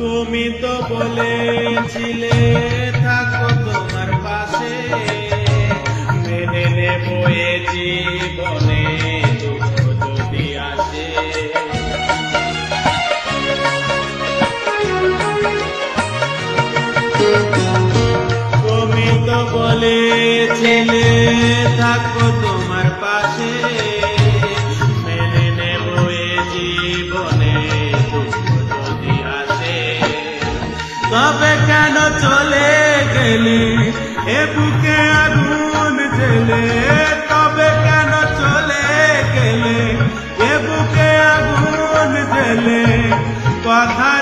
তুমি তো বলেছিলে থাকো তোমার পাশে, মেনে নেব এ জীবনে দুঃখ যদি আসে। তুমি তো বলেছিলে থাকো তোমার পাশে, মেনে নেব এ জীবনে দুঃখ যদি আসে। তবে কেন চলে গেলে এ বুকে আগুন জ্বেলে, তবে কেন চলে গেলে এ বুকে আগুন জ্বেলে, কথা